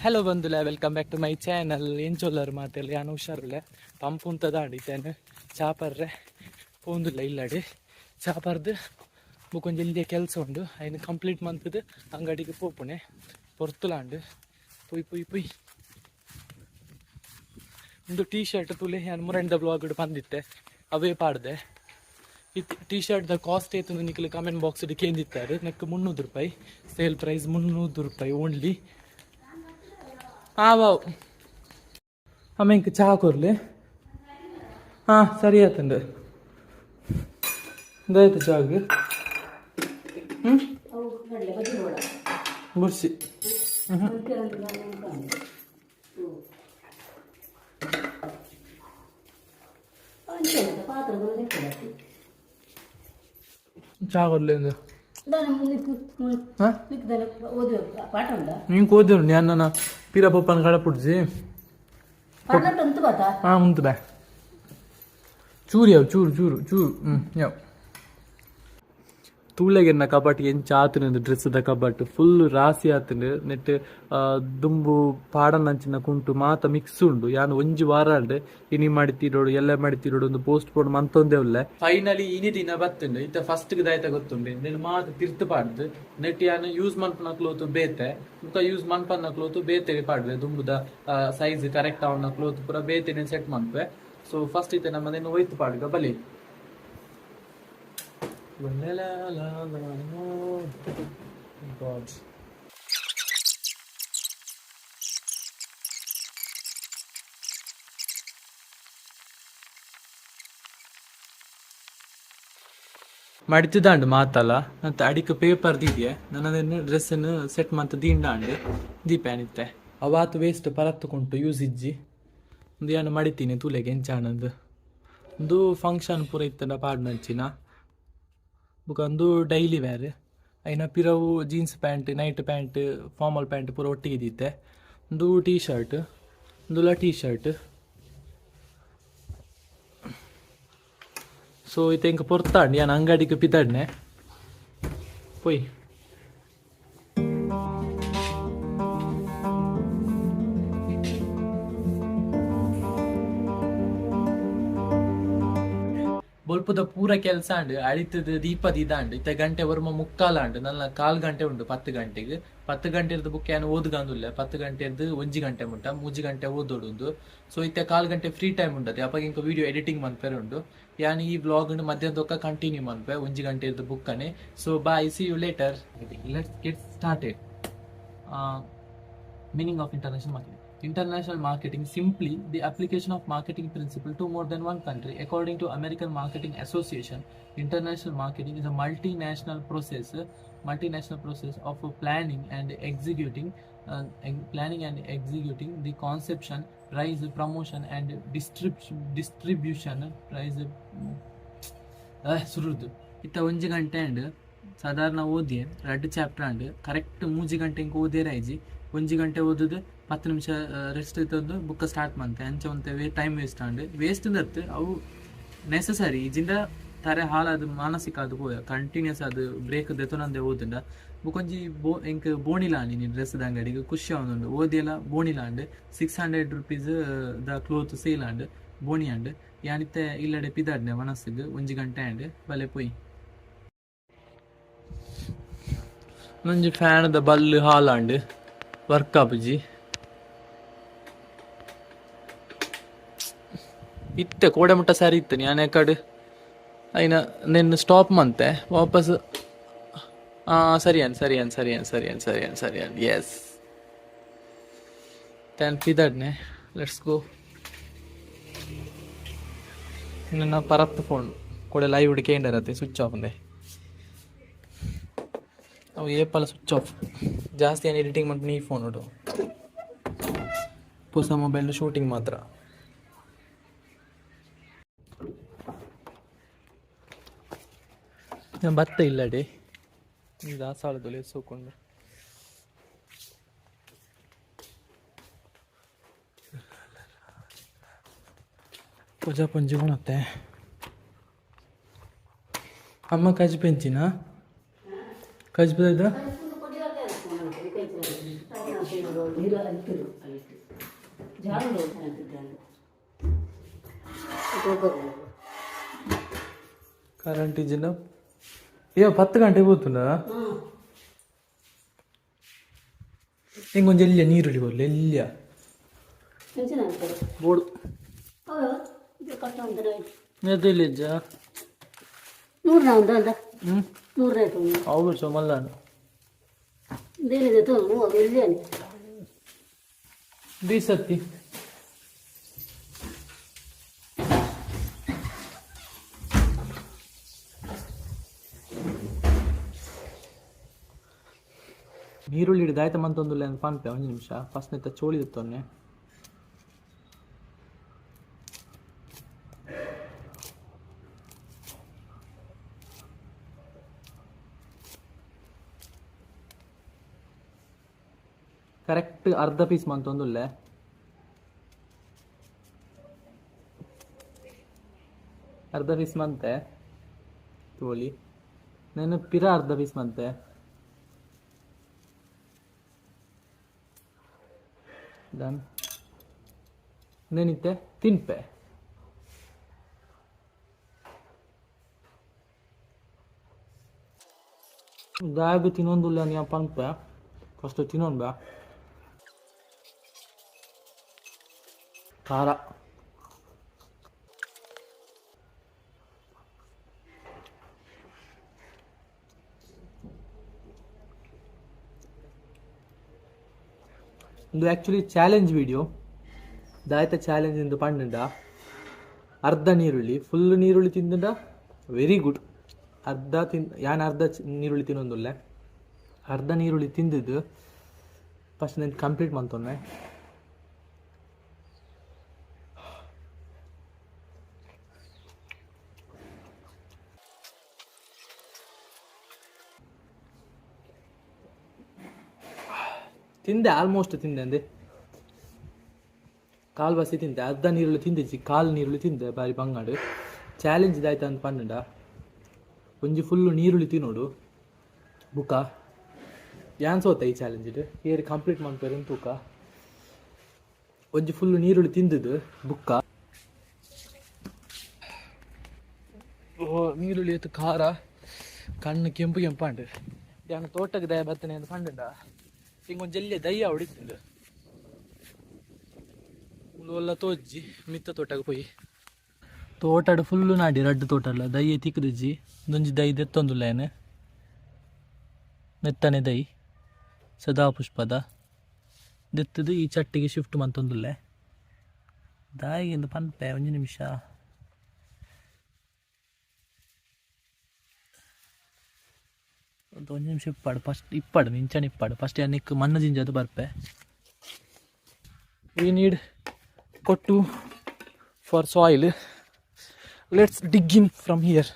Hello ಬಂಧುಲೆ, welcome back to my channel. ಏನು ಚೊಲ್ಲರು ಮಾತೆಲ್ಲ ಯಾನು ಹುಷಾರುಲೆ ಪಂಪ್ ಉಂತದ ಆಡಿತೇನೆ ಚಾಪರ್ರೆ ಪೋಂದಿಲ್ಲ ಇಲ್ಲಾಡಿ ಚಾಪರ್ದು ಬುಕೊಂಜಿ ಇಲ್ಲಿಯ ಕೆಲಸ ಉಂಡು ಐನು ಕಂಪ್ಲೀಟ್ ಮಂತದ್ದು ಅಂಗಡಿಗೆ ಪೋಪುಣೆ ಪೊರ್ತುಲಾಂಡು ಪುಯ್ ಪುಯ್ ಪುಯ್ ಒಂದು ಟೀ ಶರ್ಟ್ ತುಲೆ ನಾನು ಮುರಂಡ ಬ್ಲಾಗ್ ಬಂದಿತ್ತೆ ಅವೇ ಪಾಡ್ದೆ. ಈ ಟೀ ಶರ್ಟ್ದ ಕಾಸ್ಟ್ ಏತು ನಿಖಿಲ್ ಕಮೆಂಟ್ ಬಾಕ್ಸ್ ಕೇಂದಿತ್ತಾರೆ. ನೆಕ್ 300 ರೂಪಾಯಿ ಸೇಲ್ ಪ್ರೈಸ್ 300 ರೂಪಾಯಿ ಓನ್ಲಿ. ವಾವ್ ಅಮ್ಮೆಂಕ್ ಚಹಾ ಕೊರ್ಲಿ. ಹಾಂ ಸರಿ ಆಯ್ತಂಡು ಇದಾಯ್ತು ಚಾಗೆ ಬುರ್ಸಿ ಚಹಾ ಕೊರ್ಲಿ ಅಂದು ನೀನು ಓದಿರು ನಾನು ಪೀರ ಪಪ್ಪನ ಕಡೆ ಪುಡ್ಸಿ ಹಾಂ ಉಂಟು ಬಾ ಚೂರು ಯಾವ ಚೂರು ಚೂರು ಚೂರು ಯಾವ ತೂಳೆಗೆನ್ನ ಕಬಾಟಿ ಎಂಚ ಆತುಂಡು ಡ್ರೆಸ್ದ ಕಬಾಟ್ ಫುಲ್ ರಾಸಿ ಆತುಂಡು. ನೆಟ್ ದುಂಬು ಪಾಡನಂಚಿನ ಕುಂಟು ಮಾತ ಮಿಕ್ಸ್ ಉಂಡು. ಯಾನು ಒಂಜಿ ವಾರ ಅಂಡ್ ಇನಿ ಮಾಡಿತಿರೋಡು ಎಲ್ಲ ಮಾಡಿತಿರೋಡು ಒಂದು ಪೋಸ್ಟ್ ಪೋಡ್ ಮಂತೊಂದೇ ಉಳ್ಳೆ. ಫೈನಲಿ ಇನಿ ದಿನ ಬತ್ತುಂಡು ಇತ್ತ ಫಸ್ಟ್ ದಾಯ್ತ ಗೊತ್ತುಂಡು నేను ಮಾತ ತಿರ್ತು ಪಾಡ್ದು ನೆಟ್ ಯಾನು ಯೂಸ್ ಮನ್ಪನ ಕ್ಲೋತ್ ಬೇತೆ ಮುಖ ಯೂಸ್ ಮನ್ಪನ ಕ್ಲೋತ್ ಬೇತೆ ಪಾಡ್ವೆ ದುಂಬುದ ಸೈಜ್ ಕರೆಕ್ಟ್ ಅವನ ಕ್ಲೋತ್ ಪೂರ ಬೇತೆ ಸೆಟ್ ಮನ್ಪೆ. ಸೊ ಫಸ್ಟ್ ಇತ್ತೆ ನಮ್ಮದೇನು ಒಯ್ತು ಪಾಡ್ಗ ಬಲಿ God. ಮಡಿತಿದ್ದಾಂಡು ಮಾತಲ್ಲ ಅಂತ ಅಡಿಕೆ ಪೇಪರ್ ದಿದ್ಯೆ ನನ್ನದೇನು ಡ್ರೆಸ್ಸನ್ನು ಸೆಟ್ ಮಂತ್ ದೀಂಡಾಂಡು ದೀಪ್ಯಾನಿತ್ತೆ ಅವಾತು ವೇಸ್ಟ್ ಪರತ್ತುಕೊಂಟು ಯೂಸ್ ಇಜ್ಜಿ ಒಂದು ಏನು ಮಡಿತೀನಿ ತೂಲೆಗೆ ಎಂಚಾಣಂದು ಒಂದು ಫಂಕ್ಷನ್ ಪೂರ ಇತ್ತನ ಪಾಡ್ನಂಚಿನ ಬುಕ ಒಂದು ಡೈಲಿ ವೇರ್ ಐನ ಪಿರವು jeans pant night pant formal pant ಪೂರ ಒಟ್ಟಿಗೆ ಇದ್ದಿತ್ತೆ. ಒಂದು ಟೀ ಶರ್ಟ್ ಒಂದುಲ್ಲ ಟೀ ಶರ್ಟ್. ಸೊ ಇದು ಹೆಂಗೆ ಪೊರ್ತಾಂಡು ನಾನು ಅಂಗಡಿಗೆ ಪಿತಾಡ್ನೆ ಪೊಯ್ ಬೊಲ್ಪದ ಪೂರ ಕೆಲಸ ಅಂಡು ಅಳಿತದ ದೀಪದ ಇದಾಂಡು ಇತ್ತ ಗಂಟೆ ವರ್ಮ ಮುಕ್ಕಾಲಾಂಡು ನನ್ನ 1/4 ಗಂಟೆ ಉಂಡು 10 ಗಂಟೆಗೆ 10 ಗಂಟೆ ಇರ್ದು ಬುಕ್ ಏನು ಓದ್ಗಂದುಲ್ಲ 10 ಗಂಟೆ ಇರ್ದು 1 ಗಂಟೆ ಮುಟ್ಟ 3 ಗಂಟೆ ಓದೋಡುಂದು. ಸೊ ಇತ್ತ 1/4 ಗಂಟೆ ಫ್ರೀ ಟೈಮ್ ಉಂಡದೆ ಅಪ್ಪ ಇಂಕ ವಿಡಿಯೋ ಎಡಿಟಿಂಗ್ ಮನ್ಪೇರು ಉಂಡು. ಯಾನು ಈ ಬ್ಲಾಗ್ ಮಧ್ಯಾಹ್ನದೊಕ್ಕ ಕಂಟಿನ್ಯೂ ಮನ್ಪೆ 1 ಗಂಟೆ ಇರ್ದು ಬುಕ್ಕನೆ. So bye, see you later. Let's get started. Meaning of international marketing. International marketing, simply the application of marketing principle to more than one country. According to American Marketing Association, international marketing is a multinational process of planning and executing the conception, rise, promotion and distribution. ಸುರುದು ಇತ್ತ 1 ಗಂಟೆ and ಸಾಧಾರಣ ಓದಿ 2 chapter and correct 3 ಗಂಟೆಗೆ ಓದೇ ರೈಜಿ 1 ಗಂಟೆ ಓದುದು 10 ನಿಮಿಷ rest ಇತ್ತದ್ದು book start ಮಾಡ್ತೆ ಅಂಚೆ ಒಂತೆ ಟೈಮ್ ವೇಸ್ಟ್ ಅಂಡು ವೇಸ್ಟ್ ಇತ್ತು ಅವು ನೆಸಸರಿ ಇಜಿಂದ ತಾರೆ ಹಾಳಾದ ಮಾನಸಿಕ ಅದು ಹೋಯ ಕಂಟಿನ್ಯೂಸ್ ಅದು ಬ್ರೇಕ್ ದೆತೊನಂದೆ ಓದಿಂಡ ಬುಕೊಂಜಿ ಎಂಕ್ ಬೋಣಿಲಾಂಡಿ ನೀನು ಡ್ರೆಸ್ದ ಅಂಗಡಿಗೆ ಖುಷಿ ಆವೊಂದುಂಡು ಓದಿಯೆಲ್ಲ ಬೋಣಿಲಾಂಡು 600 ರೂಪೀಸ್ ದ ಕ್ಲೋತ್ ಸೇಲ್ ಆಂಡು ಬೋಣಿ ಆಂಡು ಯಾನಿತ್ತೆ ಇಲ್ಲಡೆ ಪಿದಾಡ್ನೆ ಮನಸ್ಸಿಗೆ 1 ಗಂಟೆ ಆಂಡು ಬಲೆ ಪೊಯ್ ನಂಜಿ ಫ್ಯಾನ್ದ ಬಲ್ಲು ಹಾಲಾಂಡು ವರ್ಕ್ ಆಪುಜಿ ಇತ್ತೆ ಕೋಡೆ ಮುಟ್ಟ ಸ್ಯಾರಿ ಇತ್ತು ನಾನು ಕಡೆ అయినా నేను స్టాప్ మంతే వాపస్ సరి ఎస్ దాని పిదడ్నే లెట్స్ గో. నిన్న పరత్ ఫోన్ కూడా లైవ్ ಹಿಡ್ಕೇಂಡರತ್ತೆ ಸ್ವಿಚ್ ಆಫ್ ಅಂದೆ ಅವು ಏಪಲ್ಲ ಸ್ವಿಚ್ ಆಫ್ ಜಾಸ್ತಿ ಏನು ಎಡಿಟಿಂಗ್ ಮಾಡ್ತೀನಿ ಈ ಫೋನ್ ನೋಡು ಹೊಸ ಮೊಬೈಲ್ ಶೂಟಿಂಗ್ ಮಾತ್ರ. ಭತ್ತ ಇಲ್ಲಡೆ ಈ ದಾಸಾಳದಲ್ಲಿ ಸೋಕೊಂಡು ಪೂಜಾ ಪಂಜಿ ಕೊಣತ್ತೆ ಅಮ್ಮ ಕಜಿ ಪೆಂಚಿನ ಕಜಿ ಬದ కరెంట్ ఇచ్చిన ఏ 10 గంಟೆ పోతుందా ఇంకొంచెం ఎల్లియ నీరుడి పోర్లు ఎల్లియ ಬೋಡು తెలియజ అవు బిడ్చో మళ్ళా బీసత్తి ನೀರುಳ್ಳಿ ದಾಯ್ತ ಮಂತೊಂದುಲ್ಲ ಅಂತ ಪನ್ಪೆ ಒಂದು ನಿಮಿಷ ಫಸ್ಟ್ ನೆತ್ತ ಚೋಳಿದಿತ್ತೊನ್ನೆ ಕರೆಕ್ಟ್ ಅರ್ಧ ಪೀಸ್ ಮಂತೊಂದುಲ್ಲೆ ಅರ್ಧ ಪೀಸ್ ಮಂತೆ ತೋಳಿ ನಾನು ಪಿರ ಅರ್ಧ ಪೀಸ್ ಮಂತೆ ಡನ್ ನೆನಿತ್ತೆ ತಿನ್ಪೆ ದಾಯಬು ತಿನ್ನೊಂದುಲ್ಲ ನೀವು ಪನ್ಪೆ ಫಸ್ಟ್ ತಿನ್ನೊಂದು ಬಾ ಖಾರ ಇದು ಆ್ಯಕ್ಚುಲಿ ಚಾಲೆಂಜ್ ವಿಡಿಯೋ ದಾಯ್ತ ಚಾಲೆಂಜ್ ಇಂದು ಪಂಡ ಅರ್ಧ ನೀರುಳ್ಳಿ ಫುಲ್ ನೀರುಳ್ಳಿ ತಿಂದ ವೆರಿ ಗುಡ್ ಅರ್ಧ ಅರ್ಧ ನೀರುಳ್ಳಿ ತಿನ್ನೊಂದುಲ್ಲ ಅರ್ಧ ನೀರುಳ್ಳಿ ತಿಂದಿದ್ದು ಫಸ್ಟ್ ನಾನು ಕಂಪ್ಲೀಟ್ ಮಂತೊನ್ನೆ ತಿಂದೆ ಆಲ್ಮೋಸ್ಟ್ ತಿಂದೆ ಅಂದೆ ಕಾಲು ಬಸಿ ತಿಂದೆ ಅರ್ಧ ನೀರುಳ್ಳಿ ತಿಂದಿಜ್ಜಿ ಕಾಲು ನೀರುಳ್ಳಿ ತಿಂದೆ ಬಾರಿ ಬಂಗಾಡು ಚಾಲೆಂಜ್ ಇದಾಯ್ತು ಅಂತ ಪಂಡ ಒಂಜಿ ಫುಲ್ಲು ನೀರುಳ್ಳಿ ತಿನ್ನೋಡು ಬುಕ್ಕ ಯಾನ್ ಸೋತ ಈ ಚಾಲೆಂಜ್ ಏರಿ ಕಂಪ್ಲೀಟ್ ಮಾಡ್ತಾರೆ ತೂಕ ಒಂಜಿ ಫುಲ್ಲು ನೀರುಳ್ಳಿ ತಿಂದದ್ದು ಬುಕ್ಕ ಓ ನೀರುಳ್ಳಿ ಎತ್ತು ಖಾರ ಕಣ್ಣು ಕೆಂಪು ಕೆಂಪಂಡು ಯಾನ ತೋಟಕ್ಕೆ ದಯ ಬರ್ತನೆ ಅಂತ ಪಂಡ ಹಿಂಗೊಂದು ಜಲ್ಲೆ ದಯ್ಯ ಹೊಡಿತಿಂದು ಎಲ್ಲ ತೋಜ್ಜಿ ಮಿತ್ತ ತೋಟಕ್ಕೆ ಪೋಯಿ ತೋಟಡ್ ಫುಲ್ಲು ನಾಡಿ ರಡ್ಡು ತೋಟಲ್ಲ ದಯ್ಯ ತಿಕ್ಕದಿಜ್ಜಿ ಒಂಜಿ ದೈ ದೆತ್ತೊಂದುಲ್ಲ ಏನು ಮೆತ್ತನೆ ದೈ ಸದಾ ಪುಷ್ಪದ ದೆತ್ತದು ಈ ಚಟ್ಟಿಗೆ ಶಿಫ್ಟ್ ಮಂತೊಂದುಲ್ಲೆ ದಾಯಿಗಿಂದ ಪನ್ಪೆ ಒಂಜಿ ನಿಮಿಷ ಒಂದು ನಿಮಿಷ ಇಪ್ಪಾಡು ಫಸ್ಟ್ ಇಪ್ಪಾಡು ನಿಂಚನೆ ಇಪ್ಪಾಡು ಫಸ್ಟ್ ಅನ್ನಕ್ಕೆ ಮಣ್ಣು ಜಿಂಜದು ಬರ್ಪೆ ವಿ ನೀಡ್ ಕೊಟ್ಟು for soil let's dig in from here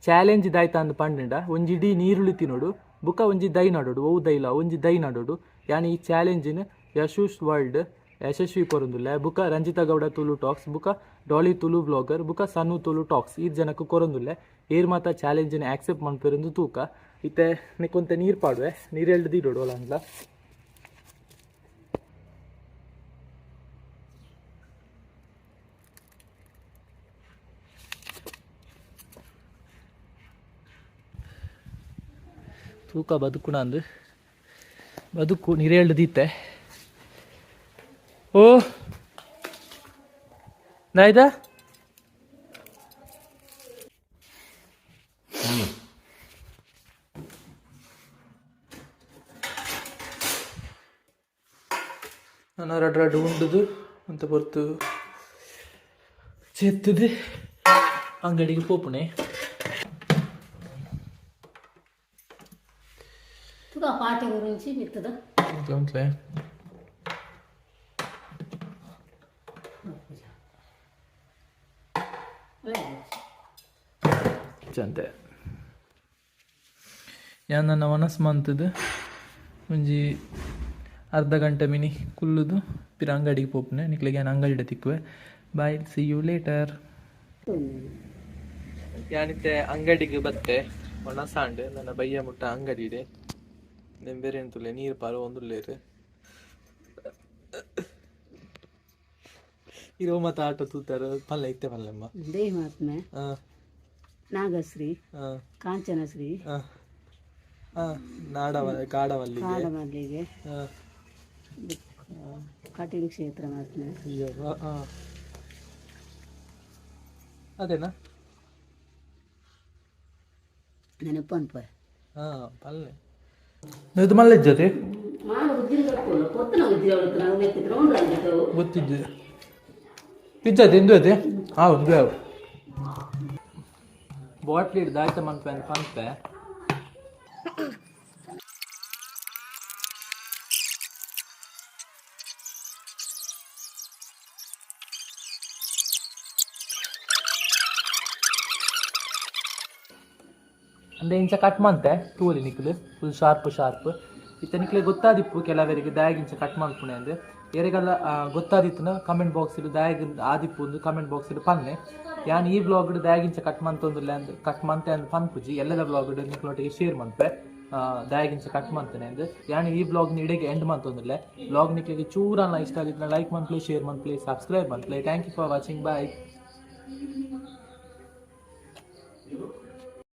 challenge ಇದಾಯ್ತಾ ಅಂದ್ ಪಂಡ ಒಂಜಿಡಿ ನೀರುಳ್ಳಿ ತಿನ್ನೋಡು ಬುಕ್ಕ ಒಂಜಿ ದೈ ನಾಡೋಡು ಓ ದೈಲ ಒಂಜಿ ದೈ ನಾಡೋಡು ಯಾನಿ ಈ ಚಾಲೆಂಜಿನ ಯಶೂಸ್ ವರ್ಲ್ಡ್ ಯಶಸ್ವಿ ಕೊರೊಂದುಲ್ಲೆ ಬುಕ್ಕ ರಂಜಿತಾ ಗೌಡ ತುಳು ಟಾಕ್ಸ್ ಬುಕ್ಕ ಡಾಲಿ ತುಳು ಬ್ಲಾಗರ್ ಬುಕ್ಕ ಸನ್ನು ತುಳು ಟಾಕ್ಸ್ ಈ ಜನಕ್ಕೆ ಕೊರೊಂದುಲ್ಲೆ ಏರ್ ಮಾತ ಚಾಲೆಂಜಿನ ಆಕ್ಸೆಪ್ಟ್ ಮಾಡ್ಪೇರೊಂದು ತೂಕ ಇತ್ತೆ ನಿಕ್ಕೊಂತ ನೀರು ಪಾಡುವೆ ನೀರು ಎಳ್ದು ದೀಡೋಡು ಅಂದ್ಲ ತೂಕ ಬದುಕುಣ ಅಂದು ಬದುಕು ನೀರು ಎಳ್ದು ದೀತೆ ಓ ನಾಯ್ದ ನಾನು ರಡ್ಡು ಉಂಡುದು ಅಂತ ಬರ್ತು చెత్తది అంగడికి పోపునే తుగా పాట గురించి మిత్తదా ఉంట్లే ಚಂತೆ ಯಾನ್ ನನ್ನ ಮನಸ್ಸು ಮಂತದ್ದು ಒಂಜಿ ಅರ್ಧ ಗಂಟೆ ಮಿನಿ ಕುಲ್ಲುದು ಪಿರ ಅಂಗಡಿಗೆ ಪೋಪುನೆ ನಿಕ್ಲಿಗೆ ನಾನು ಅಂಗಡಿ ತಿಕ್ಕುವೆ ಬಾಯ್ ಸಿ ಯು ಲೇಟರ್. ಯಾನಿತ್ತೆ ಅಂಗಡಿಗೆ ಬತ್ತೆ ಒಣ ಸಾಂಡ್ ನನ್ನ ಬಯ್ಯ ಮುಟ್ಟ ಅಂಗಡಿ ಇದೆ ನೆನ್ ಬೇರೆ ಎಂತುಲ್ಲೆ ನೀರು ಪಾಲು ಒಂದುಲ್ಲೇರು ಇರೋ ಮತ್ತೆ ಆಟೋ ತೂತಾರು ಪಲ್ಲೆ ಇತ್ತೆ ಪಲ್ಲೆಮ್ಮ ದೇಹ ಮಹಾತ್ಮೆ ನಾಗಶ್ರೀ ಕಾಂಚನಶ್ರೀ ಕಾಡಮಲ್ಲಿಗೆ ಕಟೀಲು ಕ್ಷೇತ್ರ ಮಹಾತ್ಮೆ ಅದೇನಾ ನೆನಪನ್ಪ ಪಲ್ಲೆ ಇದು ಮಲ್ಲೆ ಜೊತೆ ಗೊತ್ತಿದ್ದೆ ಪಿಜ್ಜಾ ತಿಂದು ಅದೇ ಒಂದು ಬಾಟ್ಲಿ ಹಿಡ್ದು ಆಯ್ತ ಮನ್ಪೆ ಅಂತ ಪನ್ಪೆ ಅಂದ್ರೆ ಇಂಚ ಕಟ್ ಮಾಡ್ತೆ ತೂಲಿ ನಿಕ್ಲು ಫುಲ್ ಶಾರ್ಪ್ ಇತ್ತ ನಿಕ್ಲೆ ಗೊತ್ತಾದಿಪ್ಪು ಕೆಲವರಿಗೆ ದಾಯಗ್ ಇಂಚ ಕಟ್ ಮಾಡ್ಪುಣೆ ಅಂದ್ರೆ ಯಾರಿಗೆಲ್ಲ ಗೊತ್ತಾದಿತ್ತನ ಕಮೆಂಟ್ ಬಾಕ್ಸ್ ದಾಯಗ್ ಆದಿಪ್ಪು ಒಂದು ಕಮೆಂಟ್ ಬಾಕ್ಸ್ ಪನ್ನೆ ಯಾನ್ ಈ ಬ್ಲಾಗ್ ದಾಯಗ್ ಇಂಚ ಕಟ್ ಮಂತೊಂದಿಲ್ಲ ಅಂದ್ರೆ ಕಟ್ ಮಂತೆ ಅಂತ ಪನ್ಪುಜಿ ಎಲ್ಲದ ಬ್ಲಾಗ್ ನಿಕ್ಲೊಟ್ಟಿಗೆ ಶೇರ್ ಮಾಡ್ಪೆ ದಾಯಗ್ ಇಂಚ ಕಟ್ ಮಾಡ್ತೇನೆ ಅಂದ್ರೆ ಯಾನ್ ಈ ಬ್ಲಾಗ್ ಇಡೆಗೆ ಎಂಡ್ ಮಂತೊಂದಿಲ್ಲ ಬ್ಲಾಗ್ ನಿಕ್ಲಿಗೆ ಚೂರನ್ನ ಇಷ್ಟ ಆಗಿತ್ತು ಲೈಕ್ ಮಂತ್ಲಿ ಶೇರ್ ಮಂತ್ಲಿ ಸಬ್ಸ್ಕ್ರೈಬ್ ಮಂತ್ಲಿ thank you for watching bye